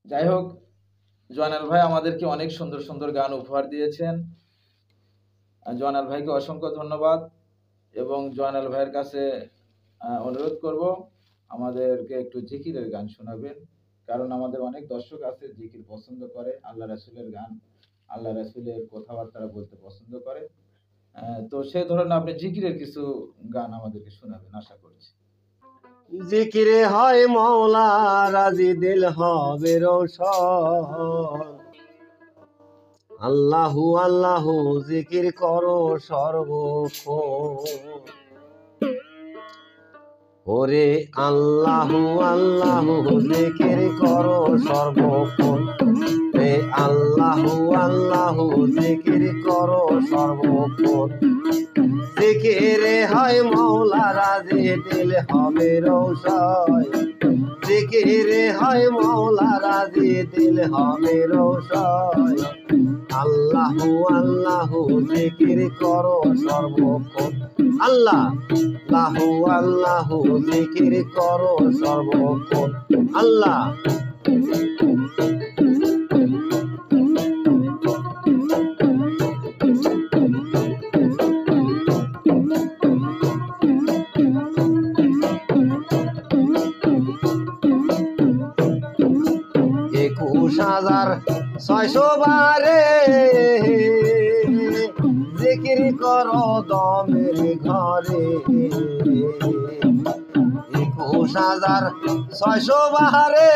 যাই হোক, জয়নাল ভাই আমাদেরকে অনেক সুন্দর সুন্দর গান উপহার দিয়েছেন। জয়নাল ভাইকে অসংখ্য ধন্যবাদ এবং জয়নাল ভাইয়ের কাছে অনুরোধ করব আমাদেরকে একটু জিকিরের গান শোনাবেন, কারণ আমাদের অনেক দর্শক আছে জিকির পছন্দ করে, আল্লাহ রাসূলের গান, আল্লাহ রাসূলের কথাবার্তা বলতে পছন্দ করে। তো সেই ধরনের আপনি জিকিরের কিছু গান আমাদেরকে শোনাবেন আশা করছি। জিকিরে হয় মওলা রাজি দিল হবে রোশন। আল্লাহু আল্লাহু জিকির করো সর্বক্ষণ। ওরে আল্লাহু আল্লাহু জিকির করো সর্বক্ষণ। রে আল্লাহু আল্লাহু জিকির করো সর্বক্ষণ। জিকিরে হয় মওলা রাজি দিল হবে রোশন। জিকিরে হয় মওলা রাজি দিল হবে রোশন। আল্লাহু আল্লাহু জিকির করো সর্বক্ষণ। আল্লাহ লাহু আল্লাহু জিকির করো সর্বক্ষণ। আল্লাহ একুশ হাজার ৬০০ বারে জিকির করো দমের ঘরে। ২১,৬০০ বারে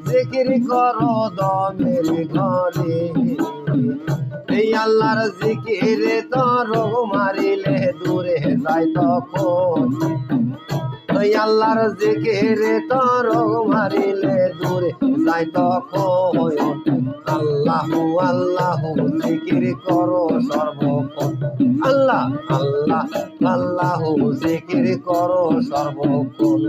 জিকির করো দমের ঘরে। এই আল্লাহর জিকিরে তর মারিলে দূরে যায় তখন। ওই আল্লাহর জিকিরে তর মারিলে দূরে যায় তখন। আল্লাহু আল্লাহু জিকির করো সর্বক্ষণ। আল্লাহ আল্লাহ আল্লাহু জিকির করো সর্বক্ষণ।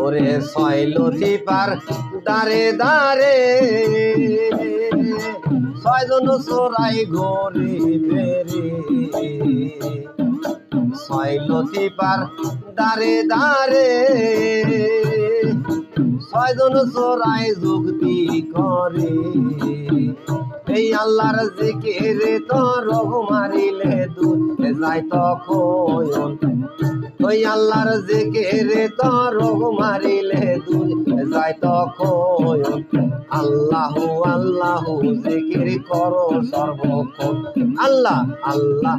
ওরে ছয় লতিফার দারে দারে ছয়জন চোরাই ঘরে বেরে। ছয় লতিফার দারে দারে ছয়জন চোরাই যুক্তি করে। এই আল্লাহর জিকিরে তর মারিলে দূরে যায় তখন। ওই আল্লাহর জিকিরে তর মারিলে দূরে যায় তখন। আল্লাহু আল্লাহু জিকির করো সর্বক্ষণ। আল্লাহ আল্লাহ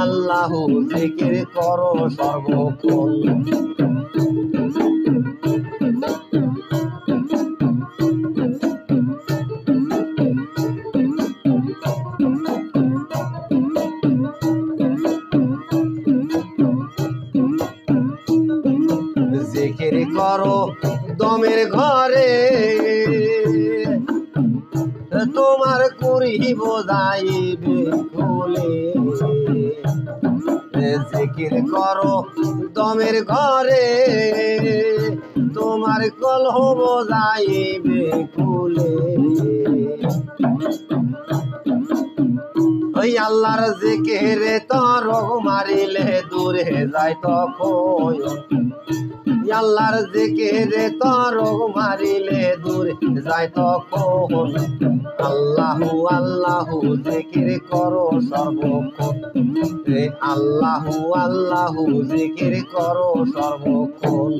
আল্লাহু জিকির করো সর্বক্ষণ। জিকির করো দমের ঘরে তোমার কুড়ি বোঝাইবে খুলে। জিকির করো দমের ঘরে তোমার কলহ বোঝাইবে খুলে। ওই আল্লাহর জিকিরে তর মারিলে দূরে যায় তখন। আল্লাহর জিকিরে তর মারিলে দূরে যায় তখন। আল্লাহু আল্লাহু জিকির করো সর্বক্ষণ। রে আল্লাহু আল্লাহু জিকির করো সর্বক্ষণ।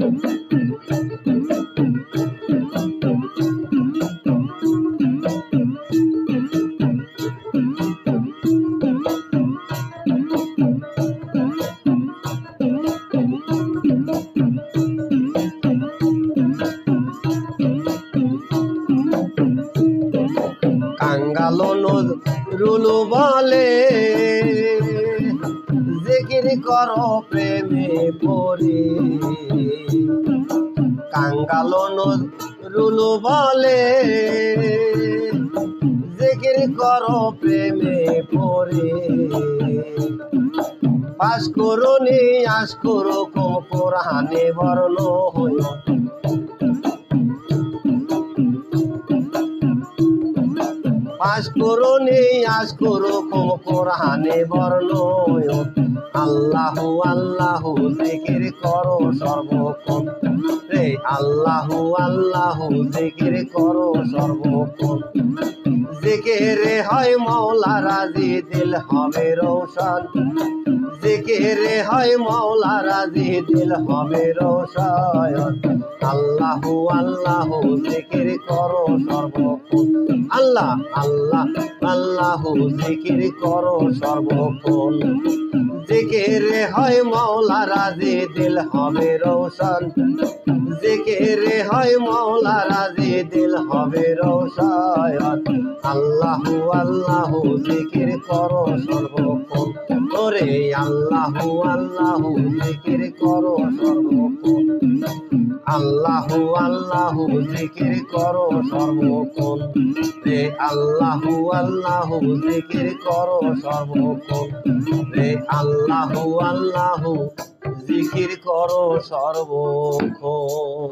কাঙ্গালো নজরুল বলে জিকির করো প্রেমে পড়ে। কাঙ্গালো নজরুল বলে জিকির করো প্রেমে পড়ে। পাশ করুনি আশ করো কোরআনে বর্ণ হইল। আশকুরুনি আশকুরুকুম কোরআনে বর্ণয়ন আল্লাহু আল্লাহু জিকির করো সর্বক্ষণ রে আল্লাহু আল্লাহু জিকির করো সর্বক্ষণ জিকিরে হয় মাওলা রাজি দিল হবে রোশন জিকিরে হয় মাওলা রাজি দিল হবে রোশন আল্লাহু আল্লাহু জিকির করো সর্বক্ষণ আল্লাহ আল্লাহ আল্লাহু জিকির করো সর্বক্ষণ জিকিরে হয় মাওলা রাজি দিল হবে রোশন জিকিরে হয় মাওলা রাজি দিল হবে রোশন আল্লাহু আল্লাহু জিকির করো সর্বক্ষণ ওরে আল্লাহু আল্লাহু জিকির করো সর্বক্ষণ আল্লাহু আল্লাহু জিকির করো সর্বক্ষণ রে আল্লাহু আল্লাহু জিকির করো সর্বক্ষণ রে আল্লাহু আল্লাহু জিকির করো সর্বক্ষণ।